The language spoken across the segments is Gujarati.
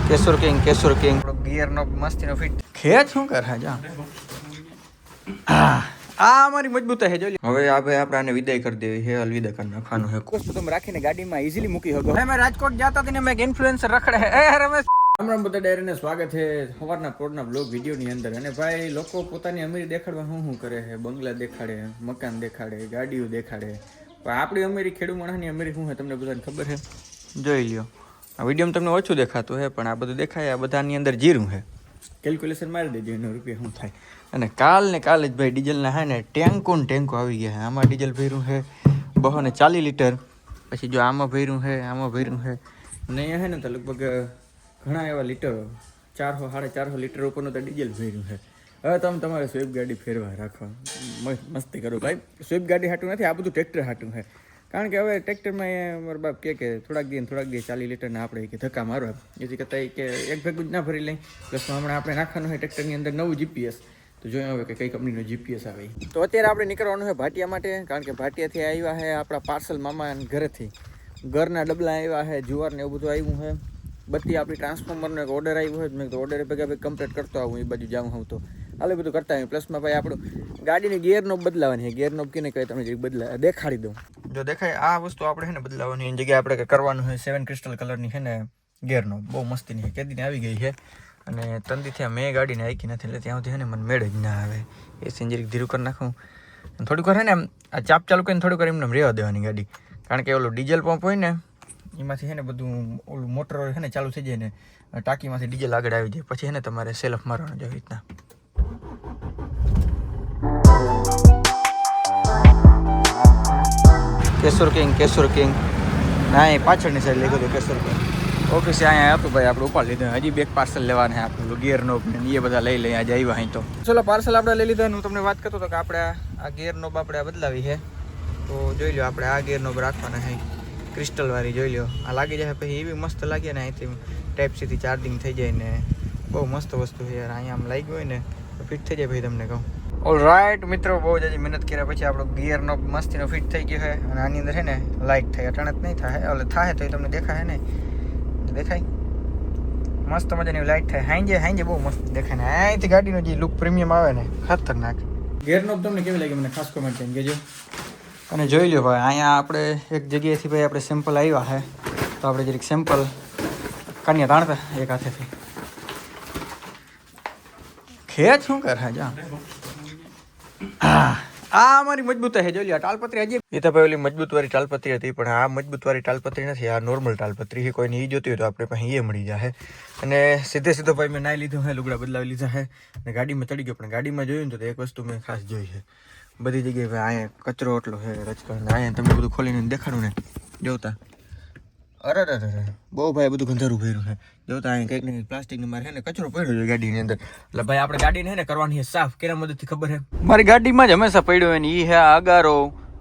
કેશોર કિંગ ગિયર નો મસ્તી નો ફિટ ખેચ શું કરે જા આ અમારી મજબૂત છે જોઈ હવે આપણે આને વિદાય કરી દેવી છે અલવિદા કરી નાખવાનું છે વસ્તુ તમે રાખીને ગાડીમાં ઈઝીલી મૂકી શકો મેં રાજકોટ જતા હતી ને મેં ઇન્ફ્લુએન્સર રખડે હે એ રમેશ રામ બધા ડાયરીને સ્વાગત છે સવારના પોરના બ્લોગ વિડીયોની અંદર અને ભાઈ લોકો પોતાની અમીરી દેખાડવા શું કરે છે બંગલા દેખાડે મકાન દેખાડે ગાડીઓ દેખાડે પણ આપણી અમીરી ખેડૂત માણસની અમીરી શું છે તમને બધાને ખબર છે જોઈ લ્યો આ વિડીયોમાં તમને ઓછું દેખાતું છે પણ આ બધું દેખાય આ બધાની અંદર જીરું છે કેલ્ક્યુલેશન મારી દેજો એનો રૂપિયા શું થાય અને કાલ જ ભાઈ ડીઝલના હે ને ટેન્કો આવી ગયા છે આમાં ડીઝલ ભર્યું છે 240 લીટર પછી જો આમાં ભર્યું છે ને અહીંયા છે ને તો લગભગ ઘણા એવા લીટરો 400-450 લીટર ઉપરનું તો ડીઝલ ભર્યું છે હવે તમે તમારે સ્વિફ્ટ ગાડી ફેરવા રાખો મસ્તી કરો ભાઈ સ્વિફ્ટ ગાડી હાટું નથી આ બધું ટ્રેક્ટર હાટું છે કારણ કે હવે ટ્રેક્ટરમાં મારા બાપ કે થોડાક દી 40 લીટરના આપણે કે ધક્કા મારવા એથી કરતાં કે એક ભેગું જ ના ભરી લઈ પ્લસમાં હમણાં આપણે નાખવાનું હોય ટ્રેક્ટરની અંદર નવું જીપીએસ તો જોઈએ હવે કે કઈ કંપનીનો જીપીએસ આવે તો અત્યારે આપણે નીકળવાનું છે ભાટિયા માટે કારણ કે ભાટિયાથી આવ્યા છે આપણા પાર્સલ મામા ઘરેથી ઘરના ડબલા આવ્યા છે જુવાર ને એવું બધું આવ્યું છે બધી આપણી ટ્રાન્સફોર્મરનો એક ઓર્ડર આવ્યો હોય મેં તો ઓર્ડર ભેગા કમ્પ્લીટ કરતો આવું એ બાજુ જાઉં હું તો હાલે બધું કરતા હોય પ્લસમાં ભાઈ આપણું ગાડીની ગિયર નોબ બદલાવાની છે ગિયર નોબ કેને કહે તમને બદલા દેખાડી દઉં જો દેખાય આ વસ્તુ આપણે છે ને બદલાવાની એની જગ્યાએ આપણે કરવાનું છે 7 ક્રિસ્ટલ કલરની છે ને ગિયર નોબ બહુ મસ્તીની છે કેદીને આવી ગઈ છે અને તંદીથી મેં ગાડીને આઈકી નથી એટલે ત્યાંથી છે ને મને મેળ જ ના આવે એ સેન્જરી ધીરું કરી નાખું થોડીક વાર છે ને આ ચાપ ચાલુ કરીને થોડીક વાર એમને રહેવા દેવાની ગાડી કારણ કે ઓલું ડીઝલ પંપ હોય ને એમાંથી છે ને બધું ઓલું મોટર છે ને ચાલુ થઈ જાય ને ટાંકીમાંથી ડીઝલ આગળ આવી જાય પછી છે ને તમારે સેલ્ફ મારવાનું જેવી રીતના કેશોર કિંગ ના એ પાછળની સાઈડ લઈ ગયો કેશોર કિંગ ઓફિસે અહીંયા હતું ભાઈ આપણે ઉપાડ લીધું હજી બેગ પાર્સલ લેવાના આપણું ગિયર નોબ ને એ બધા લઈ લઈએ આજે આવ્યા અહીં તો ચલો પાર્સલ આપણે લઈ લીધા હું તમને વાત કરતો હતો કે આપણે આ ગિયર નોબ આપણે બદલાવી છે તો જોઈ લો આપણે આ ગિયર નોબ રાખવાના છે ક્રિસ્ટલ વાળી જોઈ લો આ લાગી જાય પછી એવી મસ્ત લાગે ને અહીંથી ટાઈપ સીથી ચાર્જિંગ થઈ જાય ને બહુ મસ્ત વસ્તુ છે યાર અહીંયા આમ લાગી હોય ને તો ફિટ થઈ જાય ભાઈ તમને કહું ઓલ રાઈટ મિત્રો બહુ જ મહેનત કર્યા પછી આપણો ગિયર નો મસ્તીનો ફિટ થઈ ગયો છે અને આની અંદર છે ને લાઇટ થાય અટાણત નહીં થાય એટલે થાય તો એ તમને દેખાય ને દેખાય મસ્ત મજાની લાઇટ થાય હાંજે બહુ મસ્ત દેખાય ને અહીંથી ગાડીનો જે લુક પ્રીમિયમ આવે ને ખતરનાક ગિયર નો તમને કેવી લાગે મને ખાસ કોમેન્ટ કરીને કહેજો અને જોઈ લો ભાઈ અહીંયા આપણે એક જગ્યાએથી ભાઈ આપણે સેમ્પલ આવ્યા છે તો આપણે જરીક સેમ્પલ કાનિયા તાણતા એક હાથેથી ખેચ શું કરે જા આ અમારી મજબૂત છે જોઈ લો ટાલપત્રી હજી એ તો ભાઈ ઓલી મજબૂત વાળી ટાલપત્રી હતી પણ આ મજબૂત વાળી ટાલપત્રી નથી આ નોર્મલ ટાલપત્રી છે કોઈને એ જોતી હોય તો આપણે પાસે એ મળી જાય અને સીધો ભાઈ મેં નાઈ લીધું છે લુગડા બદલાવી લીધા છે અને ગાડીમાં ચડી ગયો પણ ગાડીમાં જોયું ને તો એક વસ્તુ મેં ખાસ જોઈ છે બધી જગ્યાએ ભાઈ અહીંયા કચરો એટલો છે રજકણ અહીંયા તમે બધું ખોલીને દેખાડું ને જોતા અરે બહુ ભાઈ બધું ગંધારું ભર્યું છે જોતા અહીંયા કંઈક ને પ્લાસ્ટિકની મારે છે ને કચરો પડ્યો છે ગાડીની અંદર એટલે ભાઈ આપણે ગાડીને છે ને કરવાની છે સાફ કેના મદદથી ખબર છે મારી ગાડીમાં જ હંમેશા પડ્યો હોય ને એ હે અગારો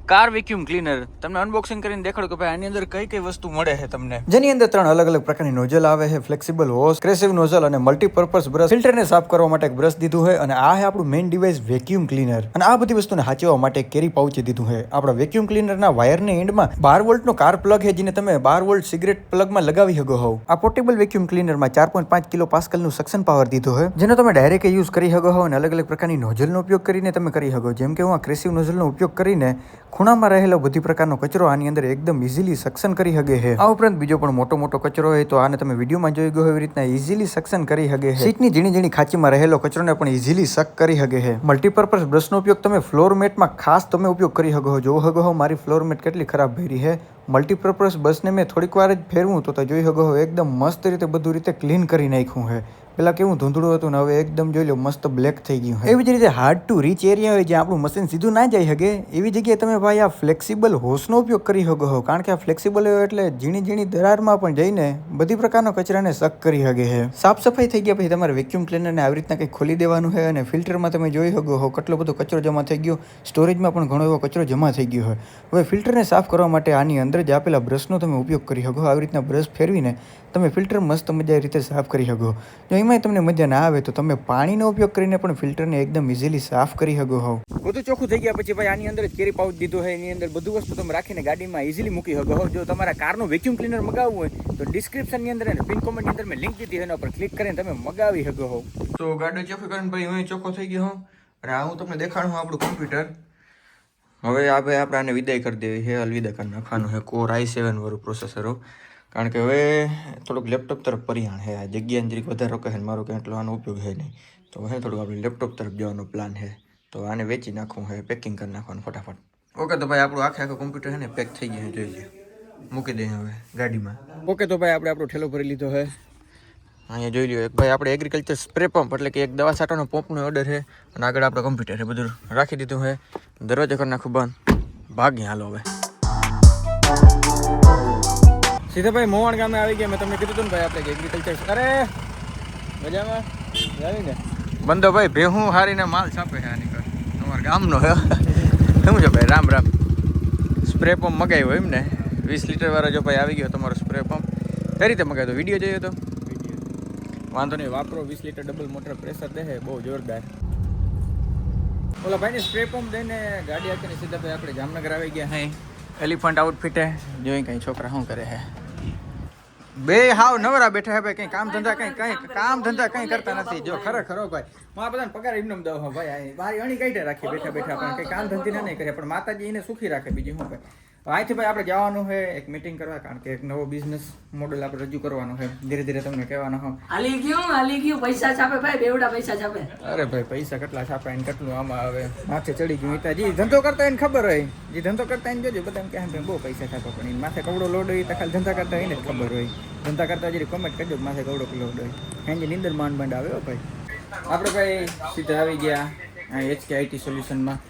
કાર વેક્યુમ ક્લીનર તમને અનબોક્સિંગ કરીને દેખાડો કે ભાઈ આની અંદર કઈ વસ્તુ મળે છે તમને જેની અંદર 3 અલગ પ્રકારની નોઝલ આવે છે ફ્લેક્સિબલ હોસ ક્રેસિવ નોઝલ અને મલ્ટીપર્પઝ બ્રશ ફિલ્ટરને સાફ કરવા માટે એક બ્રશ દીધું છે અને આ છે આપણું મેઇન ડિવાઇસ વેક્યુમ ક્લીનર અને આ બધી વસ્તુને સાચવવા માટે કેરી પાઉચ દીધું છે આપણા વેક્યુમ ક્લીનરના વાયરની એન્ડમાં 12 વોલ્ટનો કાર પ્લગ છે જેને તમે 12 વોલ્ટ સિગરેટ પ્લગમાં લગાવી શકો છો આ પોર્ટેબલ વેક્યુમ ક્લીનરમાં 4.5 કિલો પાસ્કલનું સક્શન પાવર દીધો છે જેનો તમે ડાયરેક્ટ યુઝ કરી શકો છો અને અલગ પ્રકારની નોઝલનો ઉપયોગ કરીને તમે કરી શકો જેમ કે હું આ ક્રેસિવ નોઝલનો ઉપયોગ કરીને ખૂણામાં રહેલો બધી પ્રકારનો કચરો આની અંદર એકદમ ઇઝીલી સક્શન કરી શકે છે આ ઉપરાંત બીજો પણ મોટો કચરો હોય તો આને તમે વિડીયોમાં જોઈ ગયો એવી રીતના ઇઝીલી સક્શન કરી શકે છે સીટની ઝીણી ખાંચીમાં રહેલો કચરોને પણ ઇઝીલી સક કરી શકે છે મલ્ટીપર્પઝ બ્રશનો ઉપયોગ તમે ફ્લોર મેટમાં ખાસ તમે ઉપયોગ કરી શકો જો શકો મારી ફ્લોર મેટ કેટલી ખરાબ ભરી છે મલ્ટીપર્પઝ બ્રશને મેં થોડીક વાર જ ફેરવું તો જોઈ શકો એકદમ મસ્ત રીતે બધું રીતે ક્લીન કરી નાખ્યું છે પેલા કેવું ધૂંધળું હતું ને હવે એકદમ જોઈ લો મસ્ત બ્લેક થઈ ગયું એવી જ રીતે હાર્ડ ટુ રીચ એરિયા હોય જ્યાં આપણું મશીન સીધું ના જઈ શકે એવી જગ્યાએ તમે ભાઈ આ ફ્લેક્સિબલ હોસનો ઉપયોગ કરી શકો છો કારણ કે આ ફ્લેક્સિબલ હોય એટલે ઝીણી દરારમાં પણ જઈને બધી પ્રકારનો કચરાને સક કરી શકે છે સાફ સફાઈ થઈ ગયા પછી તમારે વેક્યુમ ક્લીનરને આવી રીતના કંઈક ખોલી દેવાનું છે અને ફિલ્ટરમાં તમે જોઈ શકો છો કેટલો બધો કચરો જમા થઈ ગયો સ્ટોરેજમાં પણ ઘણો એવો કચરો જમા થઈ ગયો હોય હવે ફિલ્ટરને સાફ કરવા માટે આની અંદર અંદર જ આપેલા બ્રશનો તમે ઉપયોગ કરી શકો. આવી રીતના બ્રશ ફેરવીને તમે ફિલ્ટર મસ્ત મજા રીતે સાફ કરી શકો. જો એમાંય તમને મજા ના આવે તો તમે પાણીનો ઉપયોગ કરીને પણ ફિલ્ટરને એકદમ ઇઝીલી સાફ કરી શકો હો. બધું ચોખ્ખું થઈ ગયા પછી ભાઈ આની અંદર જ કેરી પાઉચ દીધો છે. એની અંદર બધું વસ્તુ તમે રાખીને ગાડીમાં ઇઝીલી મૂકી શકો હો. જો તમારા કારનું વેક્યુમ ક્લીનર મગાવવું હોય તો ડિસ્ક્રિપ્શનની અંદર અને પિન કોમેન્ટની અંદર મેં લિંક દીધી એના પર ક્લિક કરીને તમે મગાવી શકો હો. તો ગાડી ચોખ્ખી કરીને ભાઈ હું ચોખ્ખો થઈ ગયો હોઉં અને આ હું તમને દેખાડું આપણું કોમ્પ્યુટર. હવે આપણે આને વિદાય કરી દેવી છે, અલવિદા કરી નાખવાનું છે. Core i7 વાળું પ્રોસેસર હો, કારણ કે હવે થોડુંક લેપટોપ તરફ પરિયાણ છે. આ જગ્યાને જરીક વધારે રોકે છે, મારો કંઈ એટલો આનો ઉપયોગ છે નહીં, તો હવે થોડુંક આપણે લેપટોપ તરફ જવાનો પ્લાન છે. તો આને વેચી નાખવું છે, પેકિંગ કરી નાખવાનું ફટાફટ. ઓકે તો ભાઈ આપણું આખું કોમ્પ્યુટર છે ને પેક થઈ ગયું છે, જોઈ લો. મૂકી દઈએ હવે ગાડીમાં. ઓકે તો ભાઈ આપણે આપણો ઠેલો ભરી લીધો છે. અહીંયા જોઈ લો એક ભાઈ આપણે એગ્રીકલ્ચર સ્પ્રે પંપ એટલે કે એક દવા છાંટવાનો પંપનો ઓર્ડર છે અને આગળ આપણે કોમ્પ્યુટર છે બધું રાખી દીધું છે. દરવાજો કરી નાખું બંધ, ભાગી હાલો હવે. સીધા ભાઈ મોવાણ ગામે આવી ગયા. મેં તમને કીધું હતું ને ભાઈ આપણે એગ્રીકલ્ચર અરે મજામાં આવી ને બંધો ભાઈ ભેહું હારીને માલ છાપે છે આની કર અમારા ગામનો હે. શું છે ભાઈ રામ રામ. સ્પ્રે પંપ મગાવ્યો એમ ને 20 લીટર વાળો જો ભાઈ આવી ગયો તમારો સ્પ્રે પંપ. કઈ રીતે મગાવ્યો? વિડીયો જોયો તો વાંધો નહીં, વાપરો. 20 લીટર ડબલ મોટર પ્રેશર દે, બહુ જોરદાર. ઓલા ભાઈને સ્પ્રે પંપ દઈને ગાડી આપીને સીધા ભાઈ આપણે જામનગર આવી ગયા. હા એલિફન્ટ આઉટફિટ હે, જોઈ કંઈ છોકરા શું કરે છે. બે હાવ નવરા બેઠા હે ભાઈ, કંઈ કામ ધંધા કંઈ કરતા નથી. જો ખરેખર ભાઈ હું આ બધાને પગાર એમને દઉં હા ભાઈ. મારી અણી કાઢે રાખી બેઠા બેઠા, પણ કંઈ કામ ધંધી નહીં કરે, પણ માતાજી એને સુખી રાખે. બીજું શું ભાઈ. અહીંથી ભાઈ આપણે જવાનું છે એક મીટિંગ કરવા, કારણ કે એક નવો બિઝનેસ મોડલ આપણે રજૂ કરવાનો છે. ધીરે ધીરે તમને કહેવાનો હો. હાલી ગયું પૈસા છાપે ભાઈ, બેવડા પૈસા છાપે. અરે ભાઈ પૈસા કેટલા છાપે ને કેટલું આમાં આવે માથે ચડી ગયું. જી ધંધો કરતા એને ખબર હોય, જે ધંધો કરતા એને જોજો બધા કહે ભાઈ બહુ પૈસા છાપે, પણ એને માથે કવડો લોડ હોય તો ખાલી ધંધા કરતા એને જ ખબર હોય. ધંધા કરતા જરી કોમેન્ટ કરજો માથે કવડો લોડ હોય. એની નીંદર માંડ આવે ભાઈ. આપણે ભાઈ સીધા આવી ગયા અહીં HK IT સોલ્યુશનમાં.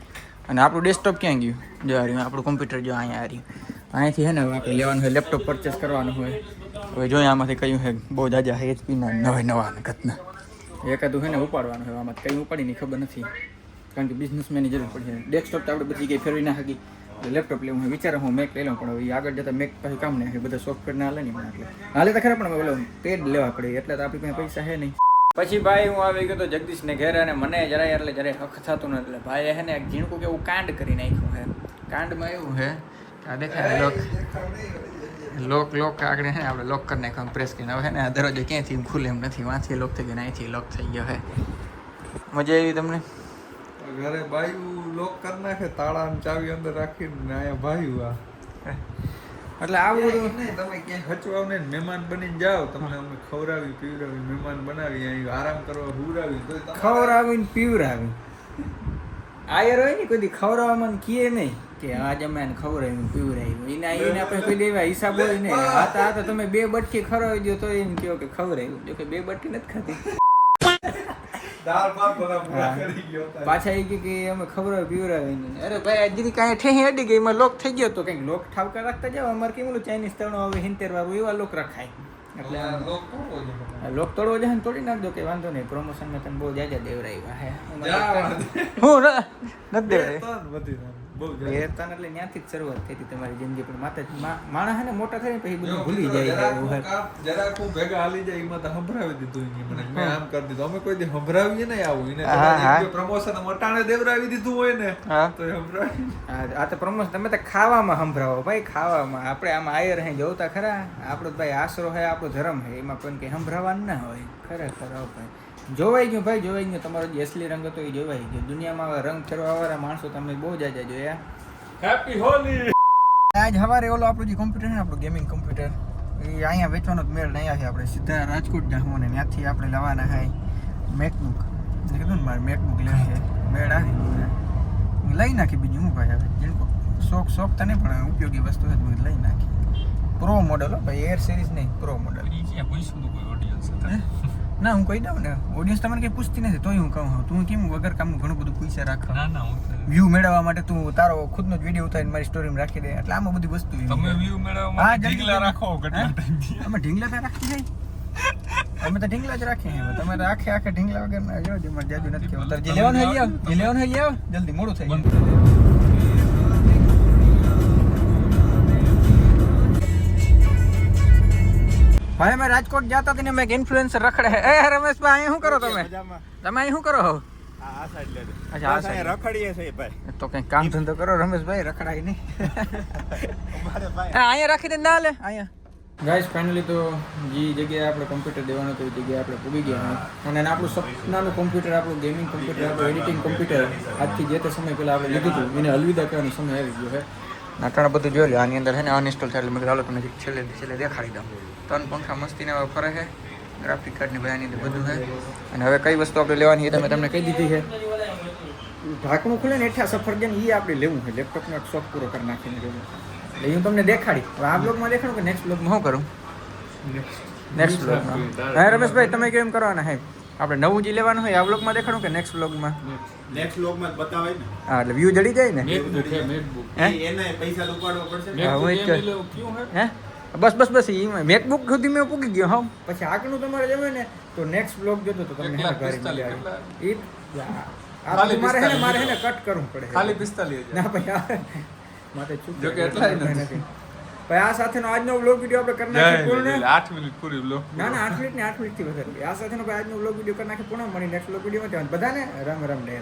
અને આપણું ડેસ્કટોપ ક્યાં ગયું? જો આ રહ્યું આપણું કોમ્પ્યુટર, જો અહીંયા આ રહ્યું. અહીંયાથી છે ને આપણે લેવાનું હોય, લેપટોપ પરચેસ કરવાનું હોય. હવે જોઈએ આમાંથી કયું છે બહુ જાજા HP ના નવા ઘટના એકાદું છે ને ઉપાડવાનું હોય. આમાં કંઈ ઉપાડીની ખબર નથી, કારણ કે બિઝનેસમેનની જરૂર પડશે. ડેસ્કટોપ તો આપણે બધી કંઈ ફેરવી ના શકી. લેપટોપ લેવું હોય વિચારો હું મેક લઈ લઉં, પણ હવે આગળ જતાં મેક પછી કામ નહીં, બધા સોફ્ટવેર ના હાલે નહીં મને. એટલે હાલે તો ખરા, પણ ઓલો પેડ લેવા પડે એટલે તો આપણી પાસે પૈસા છે નહીં. પછી ભાઈ હું આવી ગયો તો જગદીશને ઘેર, અને મને જરાય એટલે જરાય હક થતું નથી. એટલે ભાઈ છે ને એક ઝીણકું કેવું કાંડ કરી નાખ્યું છે. કાંડમાં એવું છે કે આ દેખાય લોક આગળ છે ને આપણે લોક કરી નાખ્યું પ્રેસ કરીને. હવે ને આ દરવાજો ક્યાંથી ખુલે એમ નથી, વાંથી લોક થઈ ગયો, અહીંથી લોક થઈ ગયો છે. મજા આવી તમને? ઘરે બાયું લોક કરી નાખે, તાળા ને ચાવી અંદર રાખીને અહીંયા બાયું આ. એટલે આવું બધું તમે ક્યાંય હચવાવ ને મહેમાન બનીને જાઓ, તમને અમે ખવડાવી પીવડાવી મહેમાન બનાવી અહીં આરામ કરવા હુરાવી, ખવડાવીને પીવડાવી આયર હોય ને કોઈ ખવડાવવામાં કીએ નહીં કે આજ અમે એને ખવડાવ્યું પીવડાવ્યું. એને આપણે કોઈ દેવા હિસાબ હોય ને. આ તો તમે 2 બટકી ખવડાવી દો તો એમ કહો કે ખવડાવ્યું, જો કે 2 બટકી નથી ખાધી. પાછા એ કે અમે ખવડાવી પીવડાવી. અરે ભાઈ હજી કાંઈ ઠેહી અડી ગઈ, એમાં લોક થઈ ગયો તો કંઈક લોક ઠાવકા રાખતા જાવ. અમારે કેવું ચાઇનીઝ તણો હવે 70 વાળું એવા લોક રખાય. એટલે લોક તોડવો જાય ને તોડી નાખજો, કે વાંધો નહીં. પ્રમોશનમાં તમે બહુ જાજા દેવરાવ્યા હે. હું નથી દેવરાય વેરતાન એટલે ત્યાંથી જ શરૂઆત થઈ હતી તમારી જિંદગી. પણ માતા માણસ ને મોટા થાય પછી બધું ભૂલી જાય. જરાક હું ભેગા હાલી જાય એમાં તો સંભળાવી દીધું મને, મેં આમ કરી દીધું. અમે કોઈ દી સંભળાવીએ નહીં આવું એને. પ્રમોશન મટાણે દેવરાવી દીધું હોય ને તો સંભળાવી. આ તો પ્રમોશન તમે તો ખાવામાં સંભળાવો ભાઈ, ખાવામાં. આપણે આમાં આયર હે જોતા ખરા, આપણો ભાઈ આશરો હે, આપણો ધર્મ હે, એમાં કોઈ કંઈ સંભળાવાનું ના હોય. ખરેખર ભાઈ જોવાઈ ગયું ભાઈ, જોવાઈ ગયું. તમારો જે અસલી રંગ હતો એ જોવાઈ ગયો. દુનિયામાં હવે રંગ ફેરવાવાળા માણસો તમે બહુ જાજા જોયા. હેપી હોલી. આજ સવારે ઓલો આપણું જે કોમ્પ્યુટર છે ને, આપણું ગેમિંગ કોમ્પ્યુટર, એ અહીંયા વેચવાનો જ મેળ નહીં આવે. આપણે સીધા રાજકોટ જાઉં ને ત્યાંથી આપણે લેવાના હોય મેકબુક. કીધું ને મારે મેકબુક લેવી છે, મેળ આવી લઈ નાખી. બીજું હું ભાઈ હવે જેને શોખ તો નહીં, પણ ઉપયોગી વસ્તુ છે તો લઈ નાખી. પ્રો મોડલ હો ભાઈ, એર સિરીઝ નહીં, પ્રો મોડલ. ના હું કહી દઉં ને, ઓડિયન્સ તમને કંઈ પૂછતી નથી તોય હું કહું. તું કેમ વગર કામનું ઘણું બધું પૈસા રાખ, વ્યૂ મેળવવા માટે તું તારો ખુદનો જ વિડીયો ઉતારીને મારી સ્ટોરીમાં રાખી દે. એટલે આમાં બધી વસ્તુ તમે વ્યૂ મેળવવા માટે ઢીંગલા રાખો કેટલા ટાઈમથી. અમે ઢીંગલા તો રાખી જાય, અમે તો ઢીંગલા જ રાખીએ. તમે તો આખે ઢીંગલા વગર ના જો મારે જાજુ નથી કેવું. તારે જે લેવાનું હોય આવ, જે લેવાનું હોય આવ, જલ્દી મોડું થઈ જાય. ભાઈ અમે રાજકોટ જતા હતા ને મેં ઇન્ફ્લુએન્સર રખડે એ રમેશભાઈ અહીં શું કરો તમે અહીં શું કરો અચ્છા આ સાઈડ રખડીએ છે ભાઈ તો કઈ કામ ધંધો કરો રમેશભાઈ રખડાય નહીં અહીંયા રાખીને ના લે અહીંયા ગાઈસ ફાઇનલી તો જે જગ્યાએ આપણે કોમ્પ્યુટર દેવાનું હતું એ જગ્યાએ આપણે પૂગી ગયા અને આપણું સપનાનું કોમ્પ્યુટર આપણું ગેમિંગ કોમ્પ્યુટર આપણું એડિટિંગ કોમ્પ્યુટર આજથી જે તે સમય પહેલાં આપણે લીધું હતું એને અલવિદા કરવાનો સમય આવી ગયો છે નાટણ બધું જોઈ લો આની અંદર છે ને અનઇન્સ્ટોલ થાય એટલે મેં ચાલો તમને છેલ્લે દેખાડી દઉં 3 પંખા મસ્તીને ફરે છે ગ્રાફિક કાર્ડની બધાની અંદર બધું છે અને હવે કઈ વસ્તુ આપણે લેવાની એ તમે તમને કહી દીધી છે ઢાંકણું ખુલે ને એઠા સફરજન એ આપણે લેવું છે લેપટોપનો એક શોખ પૂરો કરી નાખીને લેવું એટલે હું તમને દેખાડી હવે આ બ્લોગમાં દેખાડું કે નેક્સ્ટ બ્લોગમાં શું કરું નેક્સ્ટ બ્લોગમાં હા રમેશભાઈ તમે કેમ કરવાના હે આપણે નવું જે લેવાનું હોય આ બ્લોગમાં દેખાડું કે નેક્સ્ટ બ્લોગમાં નેક્સ્ટ વ્લોગમાં જ બતાવાય ને હા એટલે વ્યૂ જડી જાય ને એને પૈસા ઉપાડવા પડશે હા હું હે બસ મેકબુક સુધી મેં પૂગી ગયો હા પછી આગળનું તમારે જવું ને તો નેક્સ્ટ બ્લોગ જોતો તો તમને ઘરે મળી આવે એ મારે હે ને કટ કરવું પડે ખાલી 45,000 ના ભાઈ માથે ચૂક જો કે એટલા નથી ભાઈ આ સાથેનો આજનો વ્લોગ વિડિયો આપણે કરી નાખીએ પૂર્ણ 8 મિનિટ પૂરી લો ના 8 મિનિટ ને 8 મિનિટ થી વધારે આ સાથેનો ભાઈ આજનો વ્લોગ વિડિયો કરી નાખીએ પૂર્ણ મળી નેક્સ્ટ વ્લોગ વિડિયોમાં બધાને રામ રામ ને